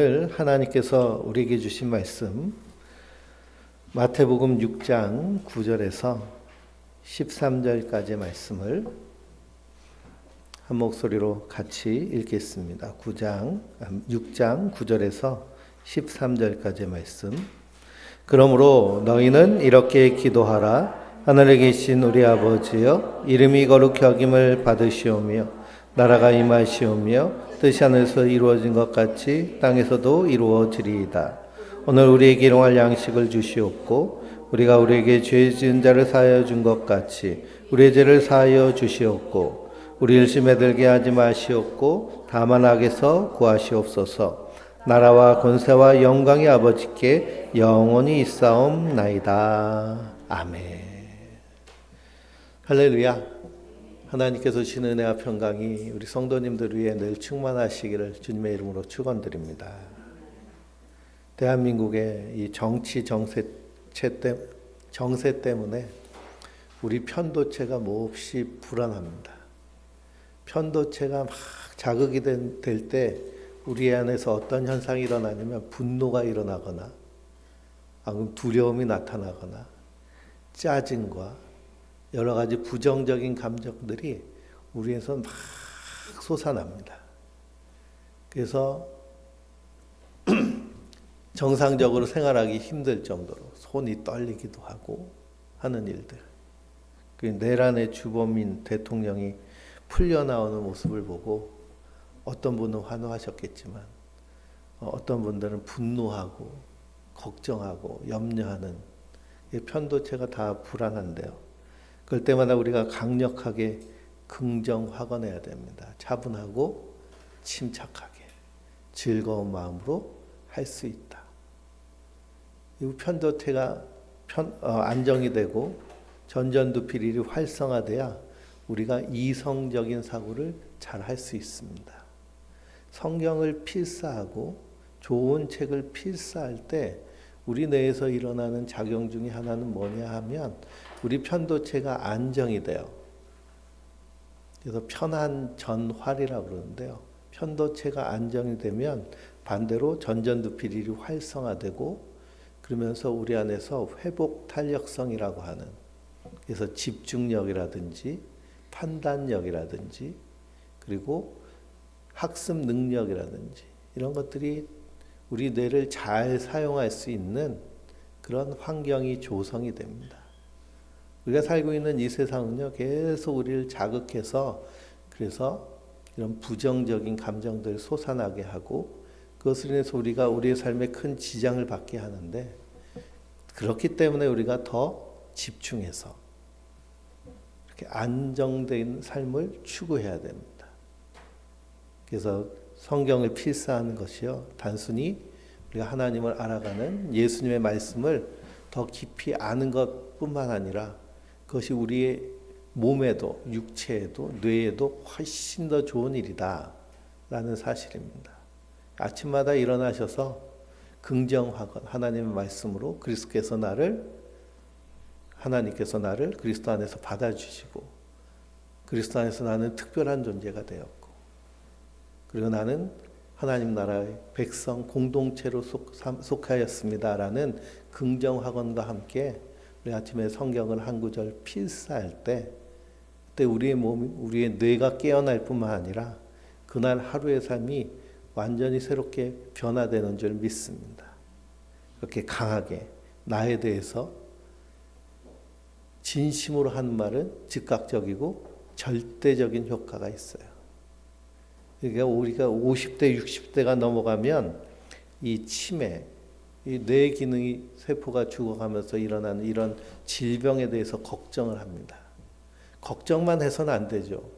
오늘 하나님께서 우리에게 주신 말씀 마태복음 6장 9절에서 13절까지의 말씀을 한 목소리로 같이 읽겠습니다. 6장 9절에서 13절까지의 말씀. 그러므로 너희는 이렇게 기도하라. 하늘에 계신 우리 아버지여, 이름이 거룩히 여김을 받으시오며 나라가 임하시오며 뜻이 하늘에서 이루어진 것 같이 땅에서도 이루어지리이다. 오늘 우리에게 일용할 양식을 주시옵고 우리가 우리에게 죄 지은 자를 사하여 준 것 같이 우리의 죄를 사하여 주시옵고 우리를 시험에 들게 하지 마시옵고 다만 악에서 구하시옵소서. 나라와 권세와 영광이 아버지께 영원히 있사옵나이다. 아멘. 할렐루야. 하나님께서 주시는 은혜와 평강이 우리 성도님들 위해 늘 충만하시기를 주님의 이름으로 축원드립니다. 대한민국의 이 정치 정세 때문에 우리 편도체가 몹시 불안합니다. 편도체가 막 자극이 될 때 우리 안에서 어떤 현상이 일어나냐면 분노가 일어나거나 두려움이 나타나거나 짜증과 여러 가지 부정적인 감정들이 우리에서 막 솟아납니다. 그래서 정상적으로 생활하기 힘들 정도로 손이 떨리기도 하고 하는 일들. 내란의 주범인 대통령이 풀려나오는 모습을 보고 어떤 분은 환호하셨겠지만 어떤 분들은 분노하고 걱정하고 염려하는 편도체가 다 불안한데요. 그럴 때마다 우리가 강력하게 긍정확언해야 됩니다. 차분하고 침착하게 즐거운 마음으로 할 수 있다. 이 편도체가 안정이 되고 전전두필이 활성화돼야 우리가 이성적인 사고를 잘 할 수 있습니다. 성경을 필사하고 좋은 책을 필사할 때 우리 뇌에서 일어나는 작용 중에 하나는 뭐냐 하면 우리 편도체가 안정이 돼요. 그래서 편한 전활이라고 그러는데요. 편도체가 안정이 되면 반대로 전전두필이 활성화되고 그러면서 우리 안에서 회복 탄력성이라고 하는, 그래서 집중력이라든지 판단력이라든지 그리고 학습 능력이라든지 이런 것들이 우리 뇌를 잘 사용할 수 있는 그런 환경이 조성이 됩니다. 우리가 살고 있는 이 세상은요, 계속 우리를 자극해서 그래서 이런 부정적인 감정들을 솟아나게 하고 그것으로 인해서 우리가 우리의 삶에 큰 지장을 받게 하는데, 그렇기 때문에 우리가 더 집중해서 이렇게 안정된 삶을 추구해야 됩니다. 그래서 성경을 필사하는 것이요, 단순히 우리가 하나님을 알아가는 예수님의 말씀을 더 깊이 아는 것뿐만 아니라 그것이 우리의 몸에도 육체에도 뇌에도 훨씬 더 좋은 일이다 라는 사실입니다. 아침마다 일어나셔서 긍정하건 하나님의 말씀으로 하나님께서 나를 그리스도 안에서 받아주시고 그리스도 안에서 나는 특별한 존재가 되었고 그리고 나는 하나님 나라의 백성 공동체로 속하였습니다라는 긍정학원과 함께 우리 아침에 성경을 한 구절 필사할 때 그때 우리의 우리의 뇌가 깨어날 뿐만 아니라 그날 하루의 삶이 완전히 새롭게 변화되는 줄 믿습니다. 그렇게 강하게 나에 대해서 진심으로 하는 말은 즉각적이고 절대적인 효과가 있어요. 그러니까 우리가 50대, 60대가 넘어가면 이 치매, 이 뇌 기능이 세포가 죽어가면서 일어나는 이런 질병에 대해서 걱정을 합니다. 걱정만 해서는 안 되죠.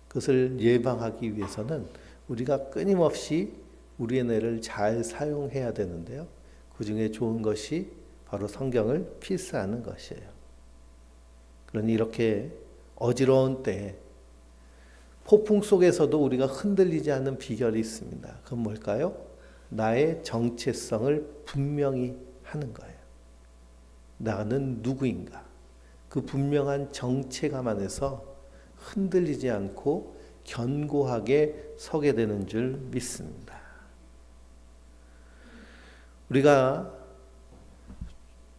그것을 예방하기 위해서는 우리가 끊임없이 우리의 뇌를 잘 사용해야 되는데요. 그 중에 좋은 것이 바로 성경을 필사하는 것이에요. 그러니 이렇게 어지러운 때 폭풍 속에서도 우리가 흔들리지 않는 비결이 있습니다. 그건 뭘까요? 나의 정체성을 분명히 하는 거예요. 나는 누구인가? 그 분명한 정체감 안에서 흔들리지 않고 견고하게 서게 되는 줄 믿습니다. 우리가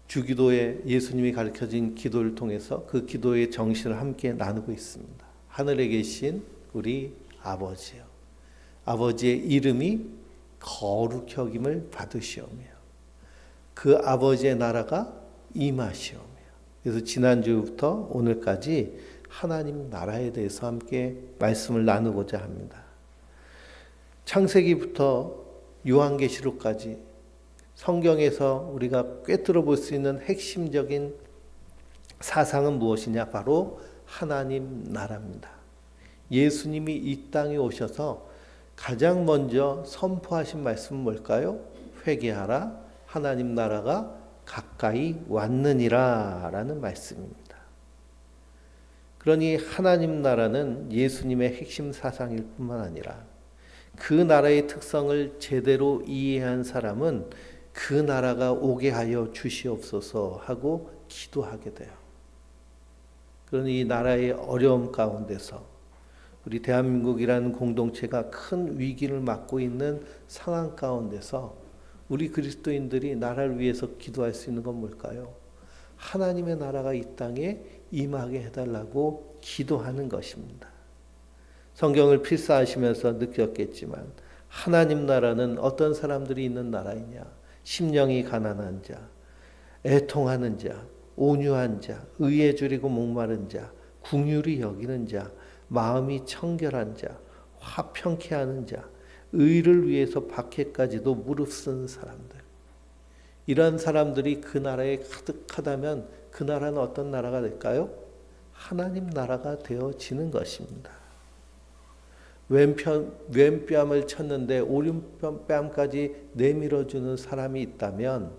주기도에 예수님이 가르쳐진 기도를 통해서 그 기도의 정신을 함께 나누고 있습니다. 하늘에 계신 우리 아버지요. 아버지의 이름이 거룩히 여김을 받으시오며 그 아버지의 나라가 임하시오며. 그래서 지난주부터 오늘까지 하나님 나라에 대해서 함께 말씀을 나누고자 합니다. 창세기부터 요한계시록까지 성경에서 우리가 꿰뚫어 볼 수 있는 핵심적인 사상은 무엇이냐? 바로 하나님 나라입니다. 예수님이 이 땅에 오셔서 가장 먼저 선포하신 말씀은 뭘까요? 회개하라, 하나님 나라가 가까이 왔느니라 라는 말씀입니다. 그러니 하나님 나라는 예수님의 핵심 사상일 뿐만 아니라 그 나라의 특성을 제대로 이해한 사람은 그 나라가 오게 하여 주시옵소서 하고 기도하게 돼요. 그러니 이 나라의 어려움 가운데서 우리 대한민국이라는 공동체가 큰 위기를 맞고 있는 상황 가운데서 우리 그리스도인들이 나라를 위해서 기도할 수 있는 건 뭘까요? 하나님의 나라가 이 땅에 임하게 해달라고 기도하는 것입니다. 성경을 필사하시면서 느꼈겠지만 하나님 나라는 어떤 사람들이 있는 나라이냐? 심령이 가난한 자, 애통하는 자, 온유한 자, 의에 줄이고 목마른 자, 긍휼히 여기는 자, 마음이 청결한 자, 화평케 하는 자, 의를 위해서 박해까지도 무릅쓰는 사람들. 이런 사람들이 그 나라에 가득하다면 그 나라는 어떤 나라가 될까요? 하나님 나라가 되어지는 것입니다. 왼뺨을 쳤는데 오른뺨까지 내밀어주는 사람이 있다면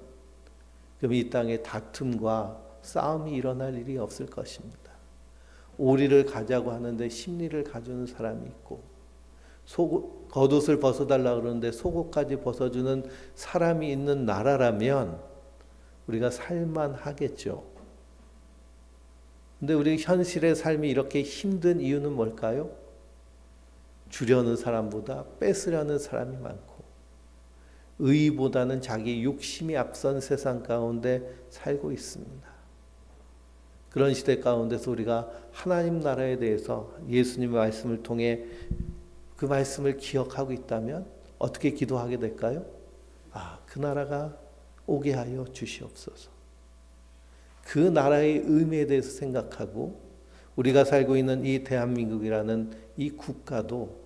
그럼 이 땅에 다툼과 싸움이 일어날 일이 없을 것입니다. 오리를 가자고 하는데 심리를 가주는 사람이 있고 겉옷을 벗어달라 그러는데 속옷까지 벗어주는 사람이 있는 나라라면 우리가 살만하겠죠. 근데 우리 현실의 삶이 이렇게 힘든 이유는 뭘까요? 주려는 사람보다 뺏으려는 사람이 많고 의보다는 자기 욕심이 앞선 세상 가운데 살고 있습니다. 그런 시대 가운데서 우리가 하나님 나라에 대해서 예수님의 말씀을 통해 그 말씀을 기억하고 있다면 어떻게 기도하게 될까요? 그 나라가 오게 하여 주시옵소서. 그 나라의 의미에 대해서 생각하고 우리가 살고 있는 이 대한민국이라는 이 국가도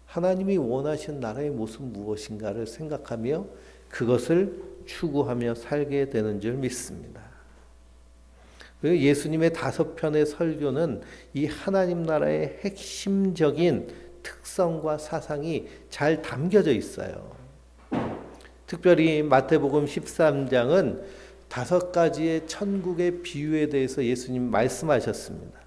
하나님이 원하시는 나라의 모습은 무엇인가를 생각하며 그것을 추구하며 살게 되는 줄 믿습니다. 그리고 예수님의 5편의 설교는 이 하나님 나라의 핵심적인 특성과 사상이 잘 담겨져 있어요. 특별히 마태복음 13장은 5가지의 천국의 비유에 대해서 예수님 말씀하셨습니다.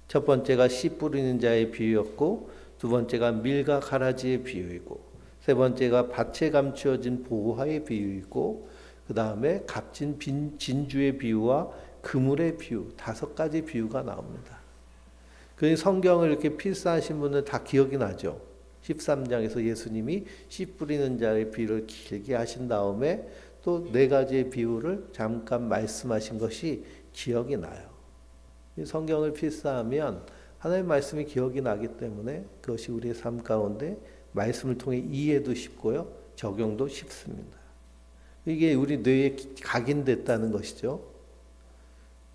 첫 번째가 씨 뿌리는 자의 비유였고 두 번째가 밀과 가라지의 비유이고 세 번째가 밭에 감추어진 보화의 비유이고 그 다음에 값진 진주의 비유와 그물의 비유 5가지 비유가 나옵니다. 그 성경을 이렇게 필사하신 분은 다 기억이 나죠. 13장에서 예수님이 씨 뿌리는 자의 비유를 길게 하신 다음에 또 4가지의 비유를 잠깐 말씀하신 것이 기억이 나요. 성경을 필사하면 하나님의 말씀이 기억이 나기 때문에 그것이 우리의 삶 가운데 말씀을 통해 이해도 쉽고요. 적용도 쉽습니다. 이게 우리 뇌에 각인됐다는 것이죠.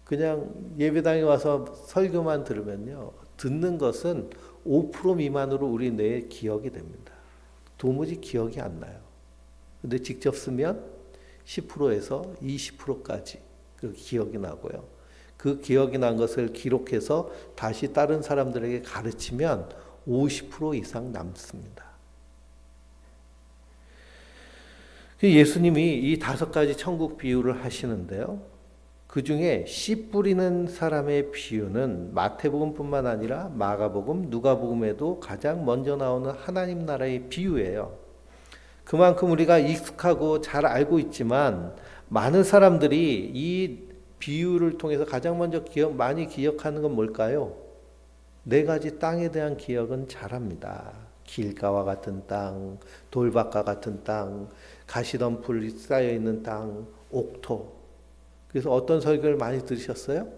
그냥 예배당에 와서 설교만 들으면요. 듣는 것은 5% 미만으로 우리 뇌에 기억이 됩니다. 도무지 기억이 안 나요. 근데 직접 쓰면 10%에서 20%까지 기억이 나고요. 그 기억이 난 것을 기록해서 다시 다른 사람들에게 가르치면 50% 이상 남습니다. 예수님이 이 5가지 천국 비유를 하시는데요. 그 중에 씨 뿌리는 사람의 비유는 마태복음뿐만 아니라 마가복음, 누가복음에도 가장 먼저 나오는 하나님 나라의 비유예요. 그만큼 우리가 익숙하고 잘 알고 있지만 많은 사람들이 이 비유를 통해서 가장 먼저 많이 기억하는 건 뭘까요? 4가지 땅에 대한 기억은 잘합니다. 길가와 같은 땅, 돌밭과 같은 땅, 가시덤불이 쌓여 있는 땅, 옥토. 그래서 어떤 설교를 많이 들으셨어요?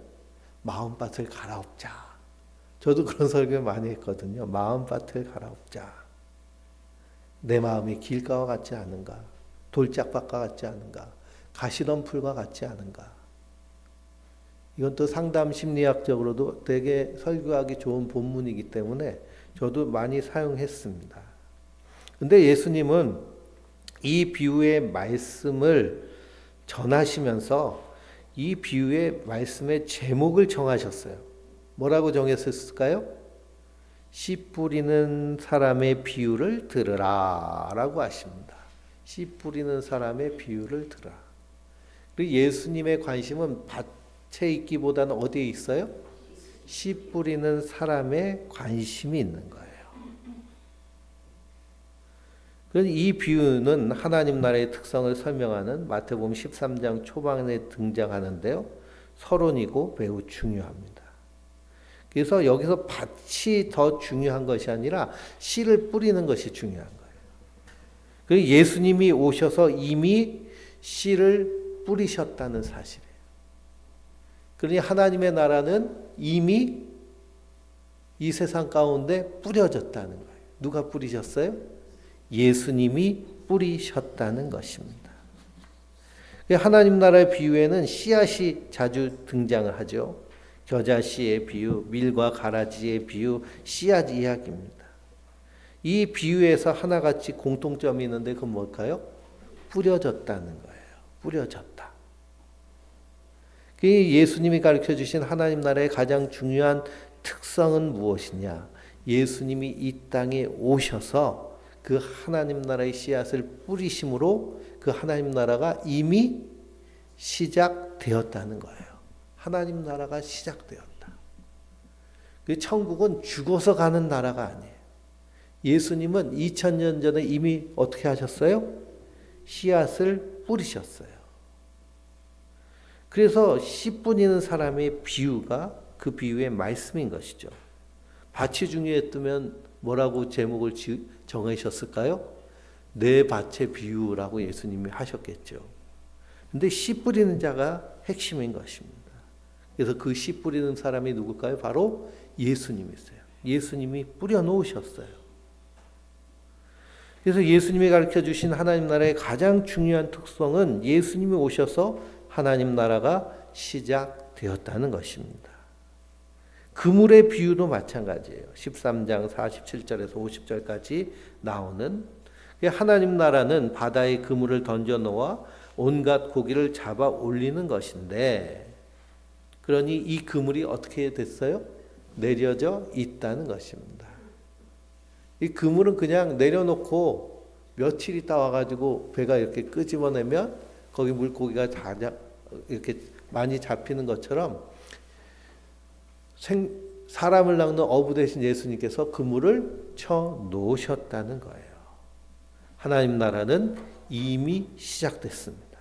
마음밭을 갈아엎자. 저도 그런 설교를 많이 했거든요. 마음밭을 갈아엎자. 내 마음이 길가와 같지 않은가? 돌짝밭과 같지 않은가? 가시덤불과 같지 않은가? 이건 또 상담 심리학적으로도 되게 설교하기 좋은 본문이기 때문에 저도 많이 사용했습니다. 근데 예수님은 이 비유의 말씀을 전하시면서 이 비유의 말씀의 제목을 정하셨어요. 뭐라고 정했을까요? 씨 뿌리는 사람의 비유를 들으라 라고 하십니다. 씨 뿌리는 사람의 비유를 들으라. 그리고 예수님의 관심은 밭에 있기보다는 어디에 있어요? 씨 뿌리는 사람의 관심이 있는 거예요. 그래서 이 비유는 하나님 나라의 특성을 설명하는 마태복음 13장 초반에 등장하는데요. 서론이고 매우 중요합니다. 그래서 여기서 밭이 더 중요한 것이 아니라 씨를 뿌리는 것이 중요한 거예요. 그리고 예수님이 오셔서 이미 씨를 뿌리셨다는 사실이에요. 그러니 하나님의 나라는 이미 이 세상 가운데 뿌려졌다는 거예요. 누가 뿌리셨어요? 예수님이 뿌리셨다는 것입니다. 하나님 나라의 비유에는 씨앗이 자주 등장을 하죠. 겨자씨의 비유, 밀과 가라지의 비유, 씨앗 이야기입니다. 이 비유에서 하나같이 공통점이 있는데 그건 뭘까요? 뿌려졌다는 거예요. 뿌려졌다. 예수님이 가르쳐 주신 하나님 나라의 가장 중요한 특성은 무엇이냐? 예수님이 이 땅에 오셔서 그 하나님 나라의 씨앗을 뿌리심으로 그 하나님 나라가 이미 시작되었다는 거예요. 하나님 나라가 시작되었다. 그 천국은 죽어서 가는 나라가 아니에요. 예수님은 2000년 전에 이미 어떻게 하셨어요? 씨앗을 뿌리셨어요. 그래서 씨 뿌리는 사람의 비유가 그 비유의 말씀인 것이죠. 밭이 중요했다면 뭐라고 제목을 정하셨을까요? 내 밭의 비유라고 예수님이 하셨겠죠. 근데 씨 뿌리는 자가 핵심인 것입니다. 그래서 그 씨 뿌리는 사람이 누굴까요? 바로 예수님이세요. 예수님이 뿌려 놓으셨어요. 그래서 예수님이 가르쳐 주신 하나님 나라의 가장 중요한 특성은 예수님이 오셔서 하나님 나라가 시작되었다는 것입니다. 그물의 비유도 마찬가지예요. 13장 47절에서 50절까지 나오는 하나님 나라는 바다에 그물을 던져 놓아 온갖 고기를 잡아 올리는 것인데, 그러니 이 그물이 어떻게 됐어요? 내려져 있다는 것입니다. 이 그물은 그냥 내려놓고 며칠 있다 와가지고 배가 이렇게 끄집어내면 거기 물고기가 이렇게 많이 잡히는 것처럼 사람을 낚는 어부 대신 예수님께서 그물을 쳐 놓으셨다는 거예요. 하나님 나라는 이미 시작됐습니다.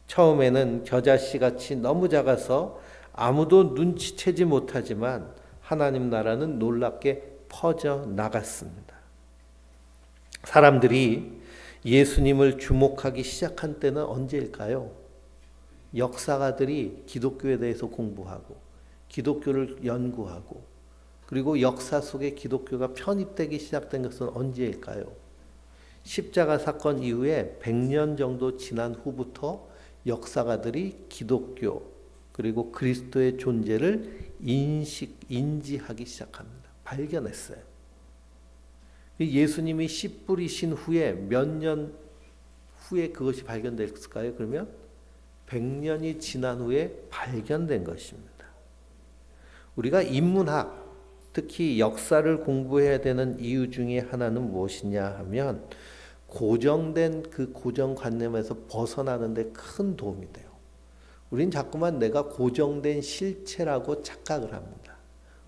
처음에는 겨자씨 같이 너무 작아서 아무도 눈치채지 못하지만 하나님 나라는 놀랍게 퍼져 나갔습니다. 사람들이 예수님을 주목하기 시작한 때는 언제일까요? 역사가들이 기독교에 대해서 공부하고 기독교를 연구하고 그리고 역사 속에 기독교가 편입되기 시작된 것은 언제일까요? 십자가 사건 이후에 100년 정도 지난 후부터 역사가들이 기독교 그리고 그리스도의 존재를 인지하기 시작합니다. 발견했어요. 예수님이 씨 뿌리신 후에 몇 년 후에 그것이 발견됐을까요? 그러면 100년이 지난 후에 발견된 것입니다. 우리가 인문학, 특히 역사를 공부해야 되는 이유 중에 하나는 무엇이냐 하면 고정된 그 고정관념에서 벗어나는 데 큰 도움이 돼요. 우린 자꾸만 내가 고정된 실체라고 착각을 합니다.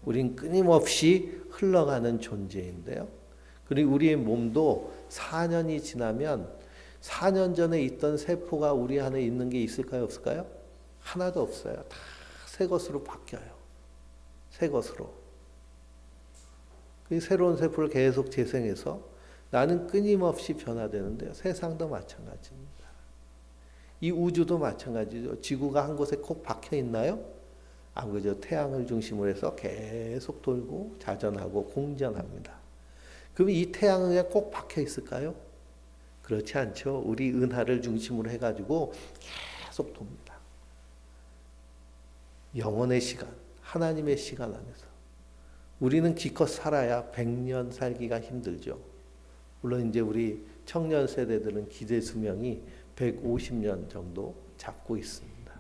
우린 끊임없이 흘러가는 존재인데요. 그리고 우리의 몸도 4년이 지나면 4년 전에 있던 세포가 우리 안에 있는 게 있을까요? 없을까요? 하나도 없어요. 다 새 것으로 바뀌어요. 새 것으로. 그 새로운 세포를 계속 재생해서 나는 끊임없이 변화되는데요. 세상도 마찬가지입니다. 이 우주도 마찬가지죠. 지구가 한 곳에 콕 박혀 있나요? 안 그죠. 태양을 중심으로 해서 계속 돌고 자전하고 공전합니다. 그럼 이 태양에 꼭 박혀 있을까요? 그렇지 않죠. 우리 은하를 중심으로 해가지고 계속 돕니다. 영원의 시간, 하나님의 시간 안에서. 우리는 기껏 살아야 100년 살기가 힘들죠. 물론 이제 우리 청년 세대들은 기대 수명이 150년 정도 잡고 있습니다.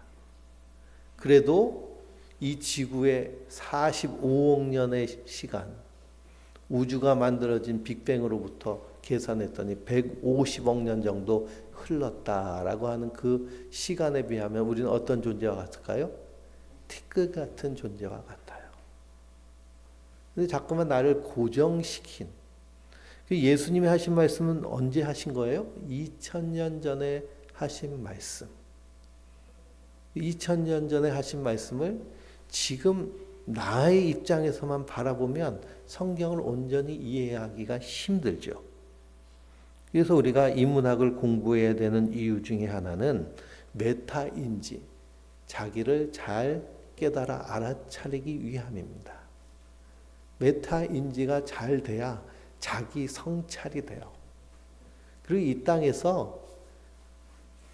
그래도 이 지구의 45억 년의 시간, 우주가 만들어진 빅뱅으로부터 계산했더니 150억 년 정도 흘렀다라고 하는 그 시간에 비하면 우리는 어떤 존재와 같을까요? 티끌 같은 존재와 같아요. 근데 자꾸만 나를 고정시킨, 예수님이 하신 말씀은 언제 하신 거예요? 2000년 전에 하신 말씀. 2000년 전에 하신 말씀을 지금 나의 입장에서만 바라보면 성경을 온전히 이해하기가 힘들죠. 그래서 우리가 인문학을 공부해야 되는 이유 중에 하나는 메타인지, 자기를 잘 깨달아 알아차리기 위함입니다. 메타인지가 잘 돼야 자기 성찰이 돼요. 그리고 이 땅에서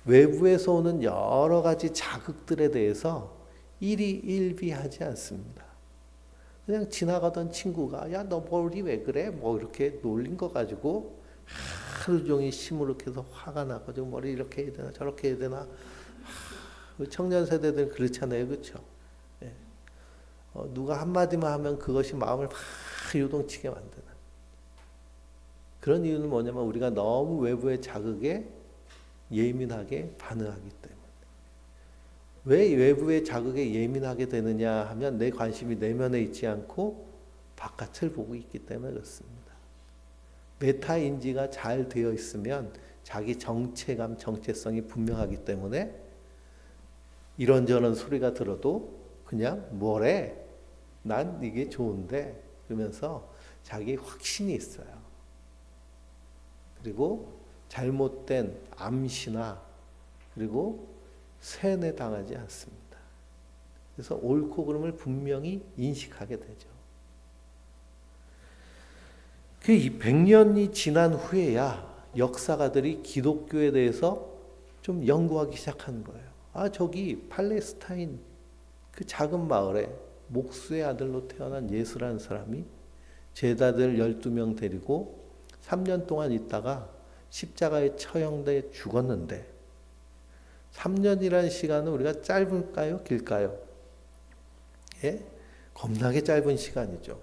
외부에서 오는 여러 가지 자극들에 대해서 일희일비하지 않습니다. 그냥 지나가던 친구가 야, 너 머리 왜 그래? 뭐 이렇게 놀린 거 가지고 하루 종일 시무룩해서 화가 나가지고 머리 이렇게 해야 되나 저렇게 해야 되나. 청년 세대들 그렇잖아요. 그렇죠? 예. 누가 한마디만 하면 그것이 마음을 막 요동치게 만드는. 그런 이유는 뭐냐면 우리가 너무 외부의 자극에 예민하게 반응하기 때문에. 왜 외부의 자극에 예민하게 되느냐 하면 내 관심이 내면에 있지 않고 바깥을 보고 있기 때문에 그렇습니다. 메타인지가 잘 되어 있으면 자기 정체감, 정체성이 분명하기 때문에 이런저런 소리가 들어도 그냥 뭐래? 난 이게 좋은데 그러면서 자기 확신이 있어요. 그리고 잘못된 암시나 그리고 세뇌당하지 않습니다. 그래서 옳고 그름을 분명히 인식하게 되죠. 이 100년이 지난 후에야 역사가들이 기독교에 대해서 좀 연구하기 시작하는 거예요. 저기 팔레스타인 그 작은 마을에 목수의 아들로 태어난 예수라는 사람이 제자들 12명 데리고 3년 동안 있다가 십자가에 처형돼 죽었는데 3년이라는 시간은 우리가 짧을까요? 길까요? 예? 겁나게 짧은 시간이죠.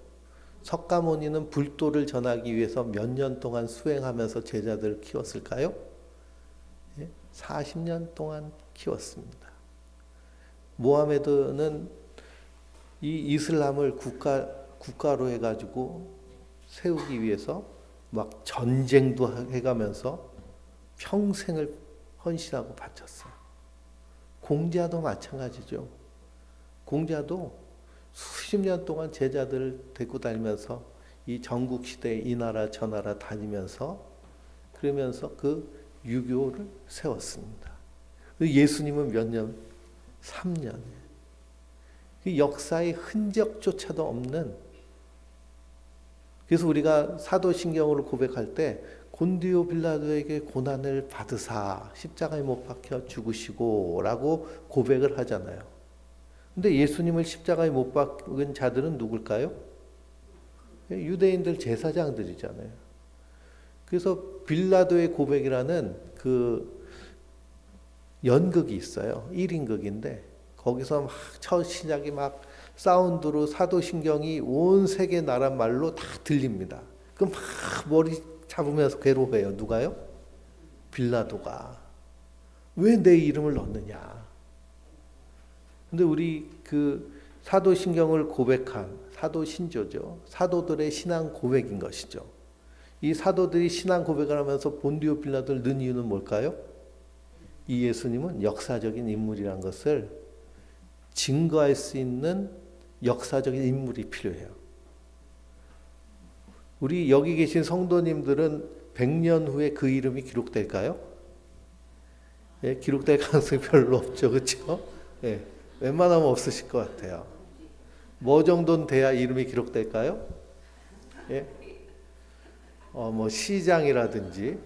석가모니는 불도를 전하기 위해서 몇 년 동안 수행하면서 제자들을 키웠을까요? 예? 40년 동안 키웠습니다. 모하메드는 이 이슬람을 국가로 해가지고 세우기 위해서 막 전쟁도 해가면서 평생을 헌신하고 바쳤어요. 공자도 마찬가지죠. 공자도 수십 년 동안 제자들을 데리고 다니면서 이 전국 시대에 이 나라 저 나라 다니면서 그러면서 그 유교를 세웠습니다. 예수님은 몇 년? 3년. 그 역사의 흔적조차도 없는. 그래서 우리가 사도신경으로 고백할 때 곤디오 빌라도에게 고난을 받으사 십자가에 못 박혀 죽으시고 라고 고백을 하잖아요. 근데 예수님을 십자가에 못 박은 자들은 누굴까요? 유대인들 제사장들이잖아요. 그래서 빌라도의 고백이라는 그 연극이 있어요. 1인극인데 거기서 막 첫 시작이 막 사운드로 사도신경이 온 세계 나라 말로 다 들립니다. 그럼 막 머리 잡으면서 괴로워해요. 누가요? 빌라도가. 왜 내 이름을 넣느냐. 근데 우리 그 사도신경을 고백한 사도신조죠. 사도들의 신앙 고백인 것이죠. 이 사도들이 신앙 고백을 하면서 본디오 빌라도를 넣은 이유는 뭘까요? 이 예수님은 역사적인 인물이란 것을 증거할 수 있는 역사적인 인물이 필요해요. 우리 여기 계신 성도님들은 100년 후에 그 이름이 기록될까요? 예, 기록될 가능성이 별로 없죠. 그렇죠? 예, 웬만하면 없으실 것 같아요. 뭐 정도는 돼야 이름이 기록될까요? 예? 뭐 시장이라든지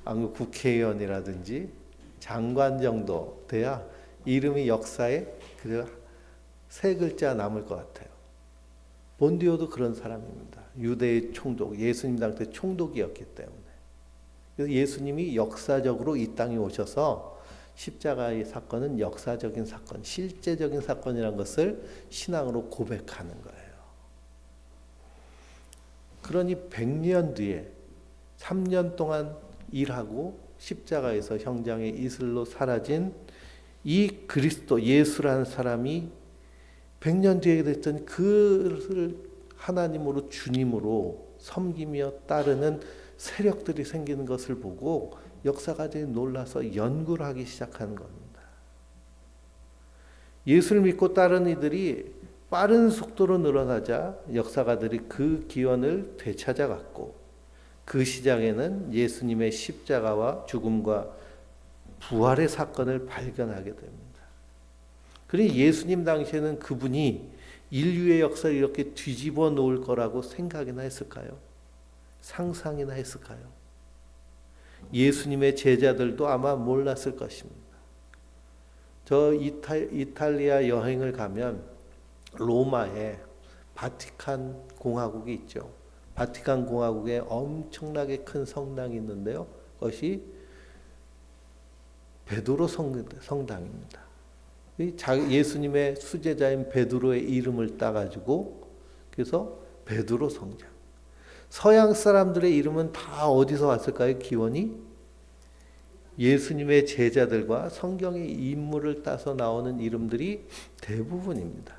아니면 국회의원이라든지 장관 정도 돼야 이름이 역사에 그 세 글자 남을 것 같아요. 본디오도 그런 사람입니다. 유대의 총독, 예수님 당시 총독이었기 때문에. 그래서 예수님이 역사적으로 이 땅에 오셔서 십자가의 사건은 역사적인 사건, 실제적인 사건이라는 것을 신앙으로 고백하는 거예요. 그러니 100년 뒤에 3년 동안 일하고 십자가에서 형장의 이슬로 사라진 이 그리스도 예수라는 사람이 100년 뒤에 됐던 그를 하나님으로 주님으로 섬기며 따르는 세력들이 생기는 것을 보고 역사가들이 놀라서 연구를 하기 시작하는 겁니다. 예수를 믿고 따르는 이들이 빠른 속도로 늘어나자 역사가들이 그 기원을 되찾아갔고 그 시작에는 예수님의 십자가와 죽음과 부활의 사건을 발견하게 됩니다. 그러니 예수님 당시에는 그분이 인류의 역사를 이렇게 뒤집어 놓을 거라고 생각이나 했을까요? 상상이나 했을까요? 예수님의 제자들도 아마 몰랐을 것입니다. 저 이탈리아 여행을 가면 로마에 바티칸 공화국이 있죠. 바티칸 공화국에 엄청나게 큰 성당이 있는데요. 그것이 베드로 성당입니다. 예수님의 수제자인 베드로의 이름을 따가지고 그래서 베드로 성당. 서양 사람들의 이름은 다 어디서 왔을까요? 기원이 예수님의 제자들과 성경의 인물을 따서 나오는 이름들이 대부분입니다.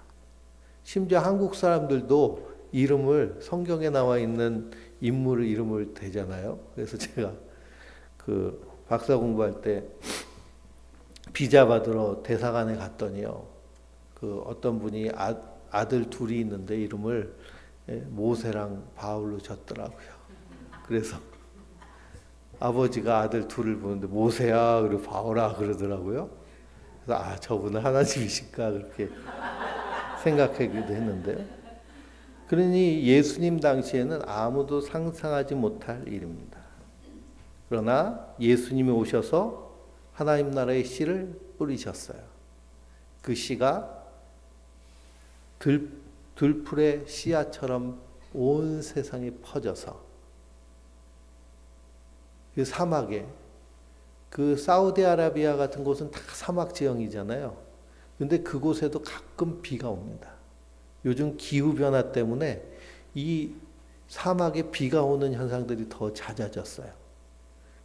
심지어 한국 사람들도 이름을 성경에 나와 있는 인물의 이름을 대잖아요. 그래서 제가 그 박사 공부할 때 비자 받으러 대사관에 갔더니요. 그 어떤 분이 아들 둘이 있는데 이름을 모세랑 바울로 졌더라고요. 그래서 아버지가 아들 둘을 보는데 모세야 그리고 바울아 그러더라고요. 그래서 저분은 하나님이실까 그렇게 생각하기도 했는데요. 그러니 예수님 당시에는 아무도 상상하지 못할 일입니다. 그러나 예수님이 오셔서 하나님 나라의 씨를 뿌리셨어요. 그 씨가 들풀의 씨앗처럼 온 세상에 퍼져서 그 사막에 그 사우디아라비아 같은 곳은 다 사막 지형이잖아요. 근데 그곳에도 가끔 비가 옵니다. 요즘 기후변화 때문에 이 사막에 비가 오는 현상들이 더 잦아졌어요.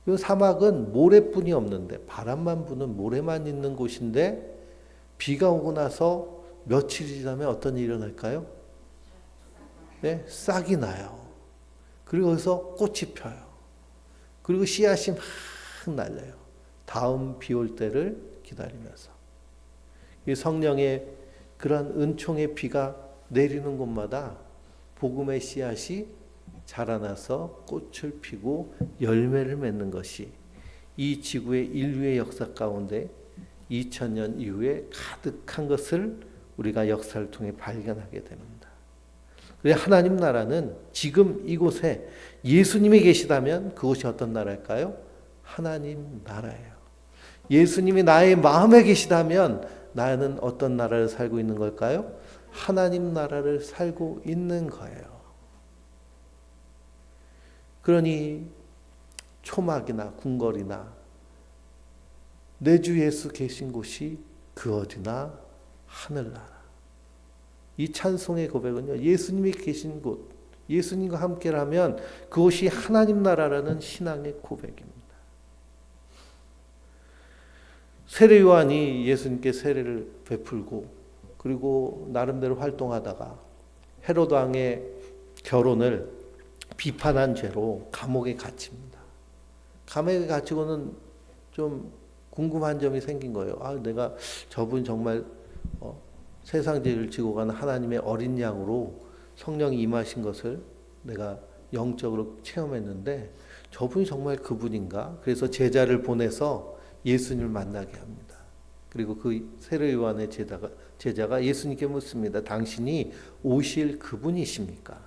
이 사막은 모래뿐이 없는데 바람만 부는 모래만 있는 곳인데 비가 오고 나서 며칠이 지나면 어떤 일이 일어날까요? 네, 싹이 나요. 그리고 거기서 꽃이 펴요. 그리고 씨앗이 막 날려요. 다음 비 올 때를 기다리면서. 이 성령의 그런 은총의 비가 내리는 곳마다 복음의 씨앗이 자라나서 꽃을 피고 열매를 맺는 것이 이 지구의 인류의 역사 가운데 2000년 이후에 가득한 것을 우리가 역사를 통해 발견하게 됩니다. 그래서 하나님 나라는 지금 이곳에 예수님이 계시다면 그곳이 어떤 나라일까요? 하나님 나라예요. 예수님이 나의 마음에 계시다면 나는 어떤 나라를 살고 있는 걸까요? 하나님 나라를 살고 있는 거예요. 그러니 초막이나 궁궐이나 내 주 예수 계신 곳이 그 어디나 하늘나라. 이 찬송의 고백은요. 예수님이 계신 곳, 예수님과 함께라면 그곳이 하나님 나라라는 신앙의 고백입니다. 세례 요한이 예수님께 세례를 베풀고 그리고 나름대로 활동하다가 헤로드 왕의 결혼을 비판한 죄로 감옥에 갇힙니다. 감옥에 갇히고는 좀 궁금한 점이 생긴 거예요. 내가 저분 정말 세상 죄를 지고 가는 하나님의 어린 양으로 성령이 임하신 것을 내가 영적으로 체험했는데 저분이 정말 그분인가? 그래서 제자를 보내서 예수님을 만나게 합니다. 그리고 그 세례 요한의 제자가 예수님께 묻습니다. 당신이 오실 그분이십니까?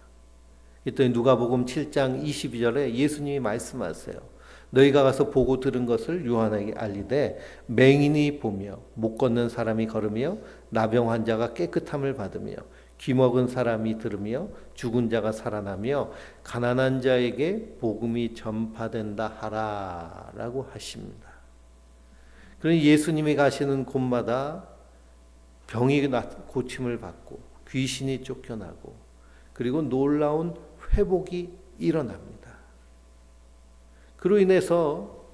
그랬더니 누가복음 7장 22절에 예수님이 말씀하세요. 너희가 가서 보고 들은 것을 요한에게 알리되 맹인이 보며 못 걷는 사람이 걸으며 나병 환자가 깨끗함을 받으며 귀 먹은 사람이 들으며 죽은 자가 살아나며 가난한 자에게 복음이 전파된다 하라라고 하십니다. 그러니 예수님이 가시는 곳마다 병이 고침을 받고 귀신이 쫓겨나고 그리고 놀라운 회복이 일어납니다. 그로 인해서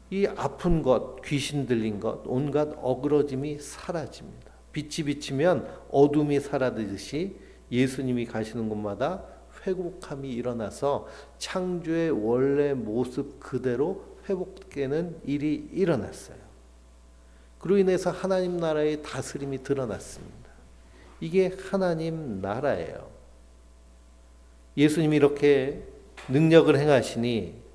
이 아픈 것, 귀신 들린 것, 온갖 어그러짐이 사라집니다. 빛이 비치면 어둠이 사라지듯이 예수님이 가시는 곳마다 회복함이 일어나서 창조의 원래 모습 그대로 회복되는 일이 일어났어요. 그로 인해서 하나님 나라의 다스림이 드러났습니다. 이게 하나님 나라예요. 예수님이 이렇게 능력을 행하시니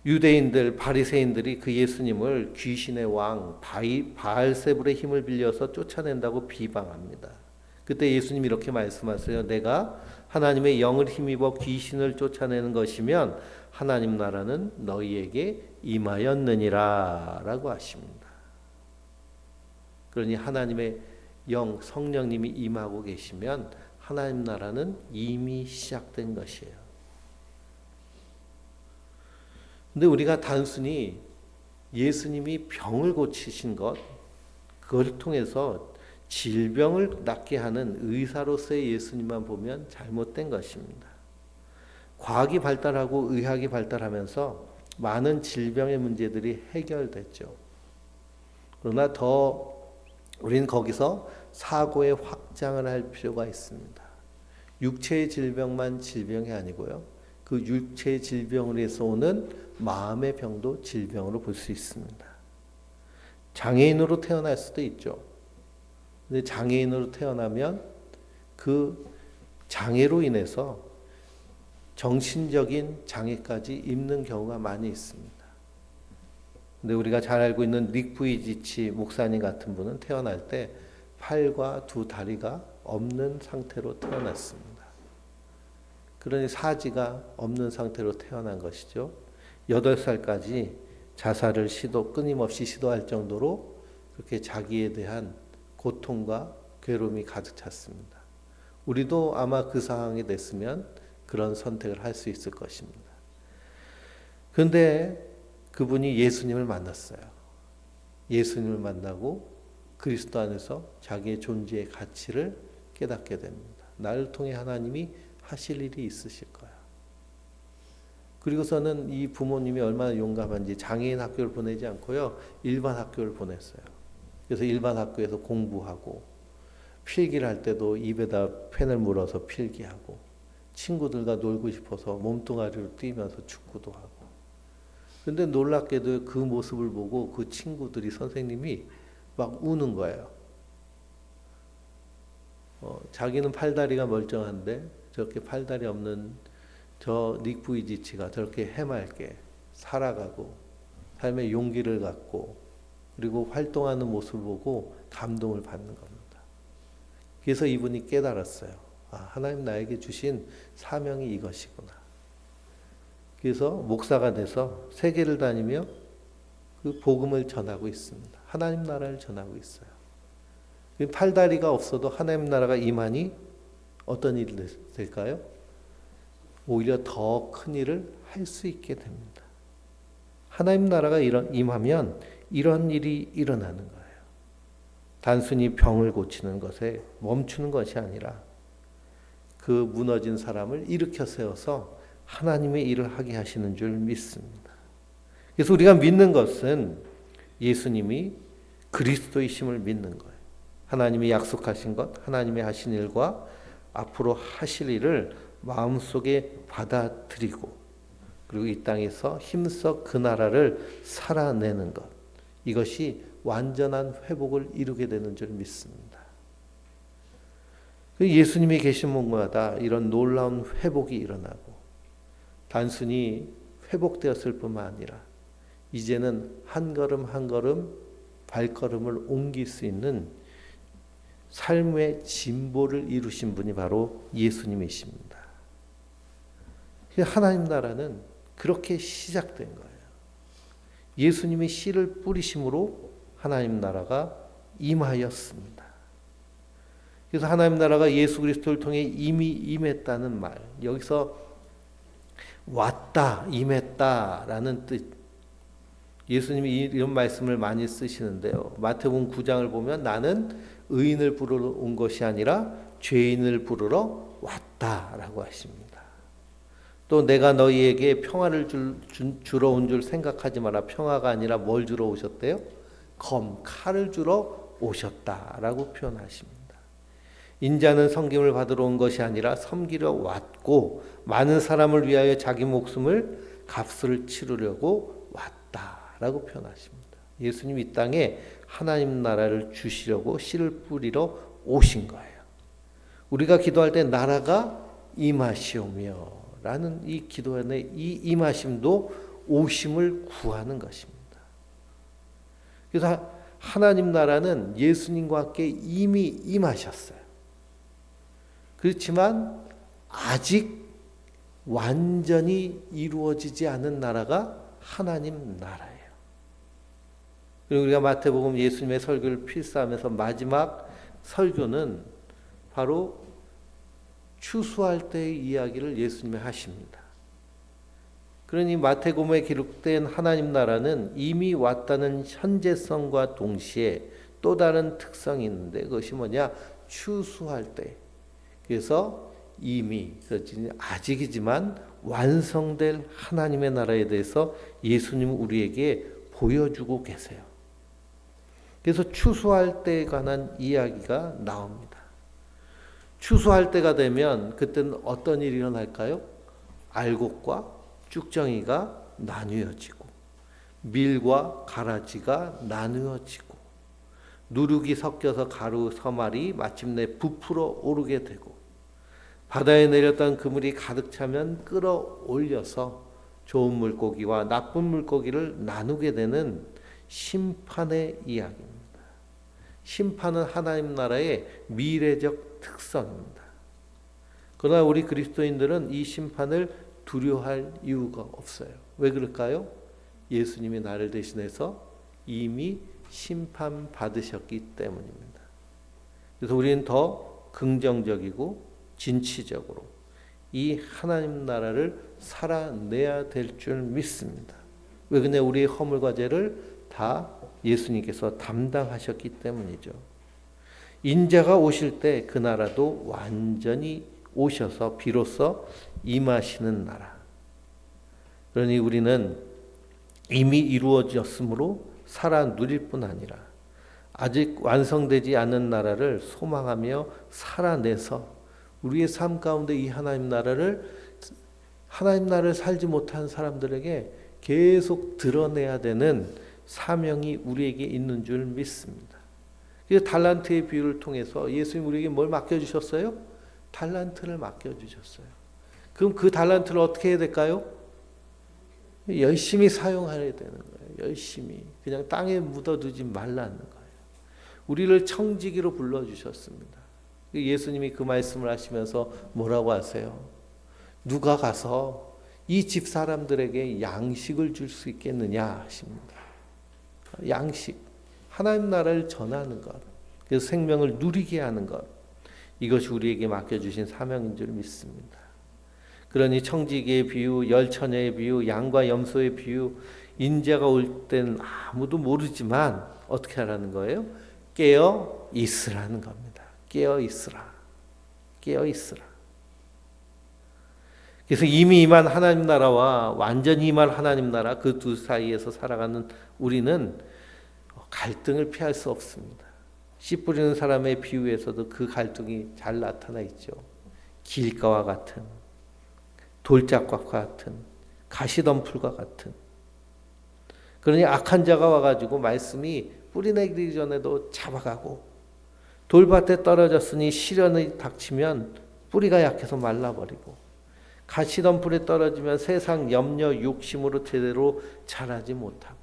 유대인들, 바리새인들이 그 예수님을 귀신의 왕 바알세불의 힘을 빌려서 쫓아낸다고 비방합니다. 그때 예수님이 이렇게 말씀하세요. 내가 하나님의 영을 힘입어 귀신을 쫓아내는 것이면 하나님 나라는 너희에게 임하였느니라 라고 하십니다. 그러니 하나님의 영, 성령님이 임하고 계시면 하나님 나라는 이미 시작된 것이에요. 근데 우리가 단순히 예수님이 병을 고치신 것, 그걸 통해서 질병을 낫게 하는 의사로서의 예수님만 보면 잘못된 것입니다. 과학이 발달하고 의학이 발달하면서 많은 질병의 문제들이 해결됐죠. 그러나 우리는 거기서 사고의 확장을 할 필요가 있습니다. 육체의 질병만 질병이 아니고요. 그 육체의 질병으로 해서 오는 마음의 병도 질병으로 볼 수 있습니다. 장애인으로 태어날 수도 있죠. 근데 장애인으로 태어나면 그 장애로 인해서 정신적인 장애까지 입는 경우가 많이 있습니다. 근데 우리가 잘 알고 있는 닉 부이지치 목사님 같은 분은 태어날 때 팔과 두 다리가 없는 상태로 태어났습니다. 그러니 사지가 없는 상태로 태어난 것이죠. 8살까지 자살을 끊임없이 시도할 정도로 그렇게 자기에 대한 고통과 괴로움이 가득 찼습니다. 우리도 아마 그 상황이 됐으면 그런 선택을 할 수 있을 것입니다. 그런데 그분이 예수님을 만났어요. 예수님을 만나고 그리스도 안에서 자기의 존재의 가치를 깨닫게 됩니다. 나를 통해 하나님이 하실 일이 있으실 거야. 그리고서는 이 부모님이 얼마나 용감한지 장애인 학교를 보내지 않고요. 일반 학교를 보냈어요. 그래서 일반 학교에서 공부하고 필기를 할 때도 입에다 펜을 물어서 필기하고 친구들과 놀고 싶어서 몸뚱아리로 뛰면서 축구도 하고. 그런데 놀랍게도 그 모습을 보고 그 친구들이 선생님이 막 우는 거예요. 자기는 팔다리가 멀쩡한데 저렇게 팔다리 없는 저 닉 부이지치가 저렇게 해맑게 살아가고 삶의 용기를 갖고 그리고 활동하는 모습을 보고 감동을 받는 겁니다. 그래서 이분이 깨달았어요. 하나님 나에게 주신 사명이 이것이구나. 그래서 목사가 돼서 세계를 다니며 그 복음을 전하고 있습니다. 하나님 나라를 전하고 있어요. 팔다리가 없어도 하나님 나라가 임하니 어떤 일이 될까요? 오히려 더 큰 일을 할 수 있게 됩니다. 하나님 나라가 임하면 이런 일이 일어나는 거예요. 단순히 병을 고치는 것에 멈추는 것이 아니라 그 무너진 사람을 일으켜 세워서 하나님의 일을 하게 하시는 줄 믿습니다. 그래서 우리가 믿는 것은 예수님이 그리스도이심을 믿는 거예요. 하나님이 약속하신 것, 하나님이 하신 일과 앞으로 하실 일을 마음속에 받아들이고 그리고 이 땅에서 힘써 그 나라를 살아내는 것. 이것이 완전한 회복을 이루게 되는 줄 믿습니다. 예수님이 계신 곳마다 이런 놀라운 회복이 일어나고 단순히 회복되었을 뿐만 아니라 이제는 한 걸음 한 걸음 발걸음을 옮길 수 있는 삶의 진보를 이루신 분이 바로 예수님이십니다. 하나님 나라는 그렇게 시작된 거예요. 예수님이 씨를 뿌리심으로 하나님 나라가 임하였습니다. 그래서 하나님 나라가 예수 그리스도를 통해 이미 임했다는 말, 여기서 왔다, 임했다라는 뜻, 예수님이 이런 말씀을 많이 쓰시는데요. 마태복음 9장을 보면 나는 의인을 부르러 온 것이 아니라 죄인을 부르러 왔다라고 하십니다. 또 내가 너희에게 평화를 주러 온 줄 생각하지 마라. 평화가 아니라 뭘 주러 오셨대요? 칼을 주러 오셨다라고 표현하십니다. 인자는 섬김을 받으러 온 것이 아니라 섬기러 왔고 많은 사람을 위하여 자기 목숨을 값을 치르려고 왔다라고 표현하십니다. 예수님 이 땅에 하나님 나라를 주시려고 씨를 뿌리러 오신 거예요. 우리가 기도할 때 나라가 임하시오며 라는 이 기도의 이 임하심도 오심을 구하는 것입니다. 그래서 하나님 나라는 예수님과 함께 이미 임하셨어요. 그렇지만 아직 완전히 이루어지지 않은 나라가 하나님 나라예요. 그리고 우리가 마태복음 예수님의 설교를 필사하면서 마지막 설교는 바로 추수할 때의 이야기를 예수님이 하십니다. 그러니 마태복음에 기록된 하나님 나라는 이미 왔다는 현재성과 동시에 또 다른 특성이 있는데 그것이 뭐냐? 추수할 때. 그래서 이미 아직이지만 완성될 하나님의 나라에 대해서 예수님은 우리에게 보여주고 계세요. 그래서 추수할 때에 관한 이야기가 나옵니다. 추수할 때가 되면 그때는 어떤 일이 일어날까요? 알곡과 쭉정이가 나누어지고 밀과 가라지가 나누어지고 누룩이 섞여서 가루 서말이 마침내 부풀어 오르게 되고 바다에 내렸던 그물이 가득 차면 끌어올려서 좋은 물고기와 나쁜 물고기를 나누게 되는 심판의 이야기입니다. 심판은 하나님 나라의 미래적 특성입니다. 그러나 우리 그리스도인들은 이 심판을 두려워할 이유가 없어요. 왜 그럴까요? 예수님이 나를 대신해서 이미 심판받으셨기 때문입니다. 그래서 우리는 더 긍정적이고 진취적으로 이 하나님 나라를 살아내야 될 줄 믿습니다. 왜 그러냐? 우리의 허물과 죄를 다 예수님께서 담당하셨기 때문이죠. 인자가 오실 때 그 나라도 완전히 오셔서 비로소 임하시는 나라. 그러니 우리는 이미 이루어졌으므로 살아 누릴 뿐 아니라 아직 완성되지 않은 나라를 소망하며 살아내서 우리의 삶 가운데 이 하나님 나라를 살지 못한 사람들에게 계속 드러내야 되는 사명이 우리에게 있는 줄 믿습니다. 그래서 달란트의 비유를 통해서 예수님 우리에게 뭘 맡겨주셨어요? 달란트를 맡겨주셨어요. 그럼 그 달란트를 어떻게 해야 될까요? 열심히 사용해야 되는 거예요. 열심히. 그냥 땅에 묻어두지 말라는 거예요. 우리를 청지기로 불러주셨습니다. 예수님이 그 말씀을 하시면서 뭐라고 하세요? 누가 가서 이 집 사람들에게 양식을 줄 수 있겠느냐 하십니다. 양식, 하나님 나라를 전하는 것, 그래서 생명을 누리게 하는 것, 이것이 우리에게 맡겨주신 사명인 줄 믿습니다. 그러니 청지기의 비유, 열처녀의 비유, 양과 염소의 비유, 인자가 올 땐 아무도 모르지만 어떻게 하라는 거예요? 깨어 있으라는 겁니다. 깨어 있으라. 깨어 있으라. 그래서 이미 임한 하나님 나라와 완전히 임할 하나님 나라, 그 두 사이에서 살아가는 우리는 갈등을 피할 수 없습니다. 씨 뿌리는 사람의 비유에서도 그 갈등이 잘 나타나 있죠. 길가와 같은, 돌짝과 같은, 가시덤불과 같은. 그러니 악한 자가 와가지고 말씀이 뿌리내기 전에도 잡아가고 돌밭에 떨어졌으니 시련이 닥치면 뿌리가 약해서 말라버리고 가시던 불에 떨어지면 세상 염려 욕심으로 제대로 자라지 못하고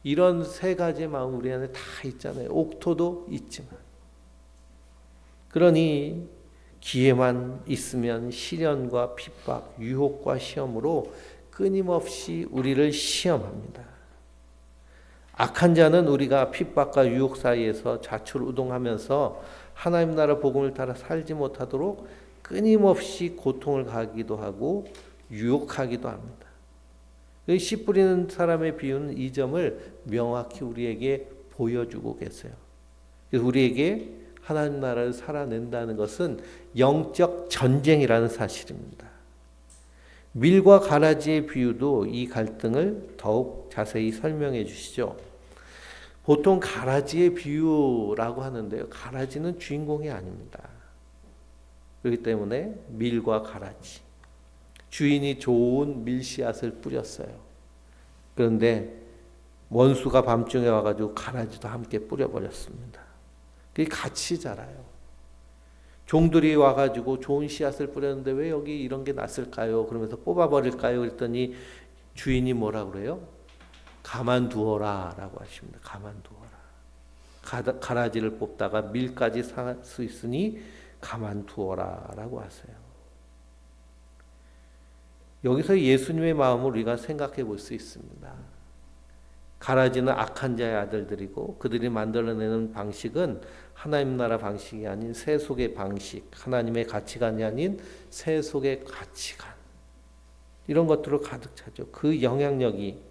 이런 세 가지의 마음 우리 안에 다 있잖아요. 옥토도 있지만 그러니 기회만 있으면 시련과 핍박, 유혹과 시험으로 끊임없이 우리를 시험합니다. 악한 자는 우리가 핍박과 유혹 사이에서 좌출우동하면서 하나님 나라 복음을 따라 살지 못하도록 끊임없이 고통을 가기도 하고 유혹하기도 합니다. 씨 뿌리는 사람의 비유는 이 점을 명확히 우리에게 보여주고 계세요. 그래서 우리에게 하나님 나라를 살아낸다는 것은 영적 전쟁이라는 사실입니다. 밀과 가라지의 비유도 이 갈등을 더욱 자세히 설명해 주시죠. 보통 가라지의 비유라고 하는데요. 가라지는 주인공이 아닙니다. 그렇기 때문에 밀과 가라지. 주인이 좋은 밀씨앗을 뿌렸어요. 그런데 원수가 밤중에 와가지고 가라지도 함께 뿌려버렸습니다. 그게 같이 자라요. 종들이 와가지고 좋은 씨앗을 뿌렸는데 왜 여기 이런 게 났을까요? 그러면서 뽑아버릴까요? 그랬더니 주인이 뭐라 그래요? 가만두어라 라고 하십니다. 가만두어라. 가라지를 뽑다가 밀까지 살 수 있으니 가만두어라 라고 하세요. 여기서 예수님의 마음을 우리가 생각해 볼 수 있습니다. 가라지는 악한 자의 아들들이고 그들이 만들어내는 방식은 하나님 나라 방식이 아닌 세속의 방식, 하나님의 가치관이 아닌 세속의 가치관 이런 것들로 가득 차죠. 그 영향력이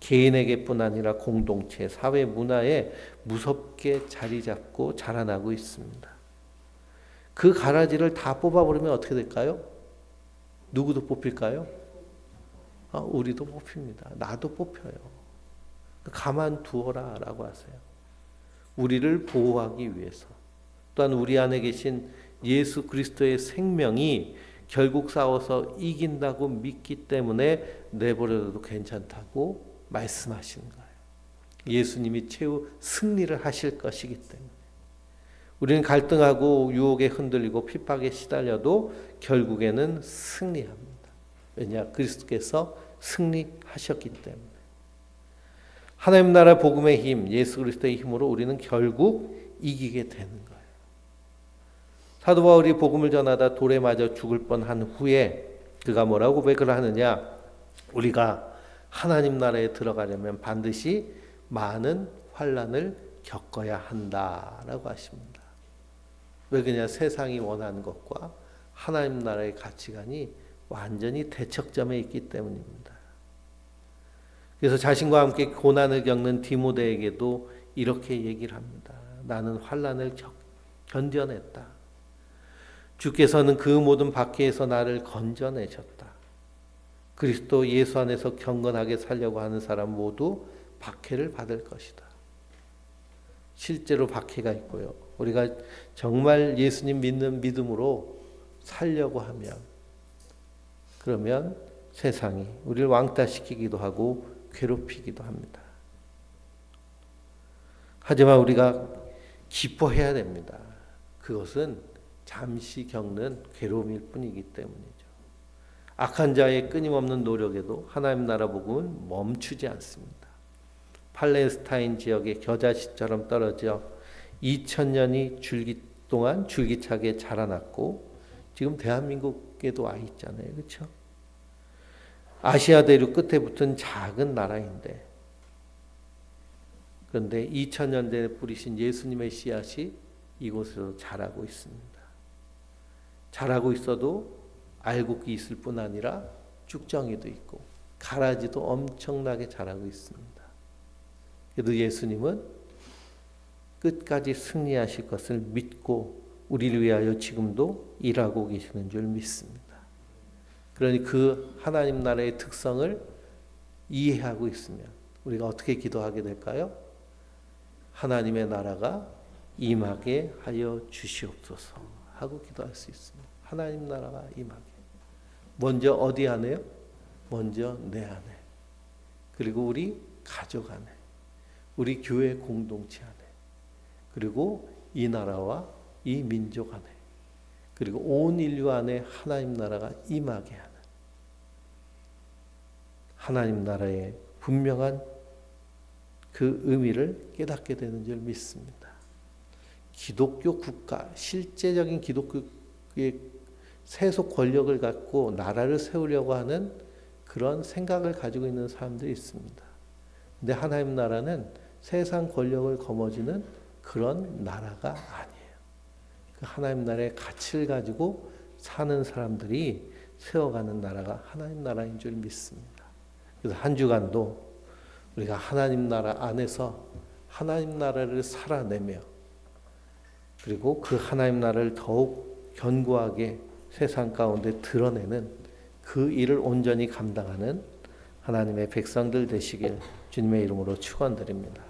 개인에게뿐 아니라 공동체, 사회 문화에 무섭게 자리 잡고 자라나고 있습니다. 그 가라지를 다 뽑아버리면 어떻게 될까요? 누구도 뽑힐까요? 우리도 뽑힙니다. 나도 뽑혀요. 가만두어라 라고 하세요. 우리를 보호하기 위해서 또한 우리 안에 계신 예수 그리스도의 생명이 결국 싸워서 이긴다고 믿기 때문에 내버려둬도 괜찮다고 말씀하시는 거예요. 예수님이 최후 승리를 하실 것이기 때문에 우리는 갈등하고 유혹에 흔들리고 핍박에 시달려도 결국에는 승리합니다. 왜냐? 그리스도께서 승리하셨기 때문에. 하나님 나라 복음의 힘, 예수 그리스도의 힘으로 우리는 결국 이기게 되는 거예요. 사도 바울이 복음을 전하다 돌에 맞아 죽을 뻔한 후에 그가 뭐라고 고백을 하느냐? 우리가 하나님 나라에 들어가려면 반드시 많은 환난을 겪어야 한다라고 하십니다. 왜 그러냐? 세상이 원하는 것과 하나님 나라의 가치관이 완전히 대척점에 있기 때문입니다. 그래서 자신과 함께 고난을 겪는 디모데에게도 이렇게 얘기를 합니다. 나는 환난을 견뎌냈다. 주께서는 그 모든 박해에서 나를 건져내셨다. 그리스도 예수 안에서 경건하게 살려고 하는 사람 모두 박해를 받을 것이다. 실제로 박해가 있고요. 우리가 정말 예수님 믿는 믿음으로 살려고 하면 그러면 세상이 우리를 왕따시키기도 하고 괴롭히기도 합니다. 하지만 우리가 기뻐해야 됩니다. 그것은 잠시 겪는 괴로움일 뿐이기 때문이죠. 악한 자의 끊임없는 노력에도 하나님 나라 복음은 멈추지 않습니다. 팔레스타인 지역의 겨자씨처럼 떨어져 2000년이 동안 줄기차게 자라났고 지금 대한민국에도 와 있잖아요. 그렇죠? 아시아 대륙 끝에 붙은 작은 나라인데 그런데 2000년대에 뿌리신 예수님의 씨앗이 이곳에서 자라고 있습니다. 자라고 있어도 알곡이 있을 뿐 아니라 쭉정이도 있고 가라지도 엄청나게 자라고 있습니다. 그래도 예수님은 끝까지 승리하실 것을 믿고 우리를 위하여 지금도 일하고 계시는 줄 믿습니다. 그러니 그 하나님 나라의 특성을 이해하고 있으면 우리가 어떻게 기도하게 될까요? 하나님의 나라가 임하게 하여 주시옵소서 하고 기도할 수 있습니다. 하나님 나라가 임하게. 먼저 어디 안에요? 먼저 내 안에. 그리고 우리 가족 안에. 우리 교회 공동체 안에. 그리고 이 나라와 이 민족 안에 그리고 온 인류 안에 하나님 나라가 임하게 하는 하나님 나라의 분명한 그 의미를 깨닫게 되는 줄 믿습니다. 기독교 국가, 실제적인 기독교의 세속 권력을 갖고 나라를 세우려고 하는 그런 생각을 가지고 있는 사람들이 있습니다. 근데 하나님 나라는 세상 권력을 거머쥐는 그런 나라가 아니에요. 그 하나님 나라의 가치를 가지고 사는 사람들이 세워가는 나라가 하나님 나라인 줄 믿습니다. 그래서 한 주간도 우리가 하나님 나라 안에서 하나님 나라를 살아내며 그리고 그 하나님 나라를 더욱 견고하게 세상 가운데 드러내는 그 일을 온전히 감당하는 하나님의 백성들 되시길 주님의 이름으로 축원드립니다.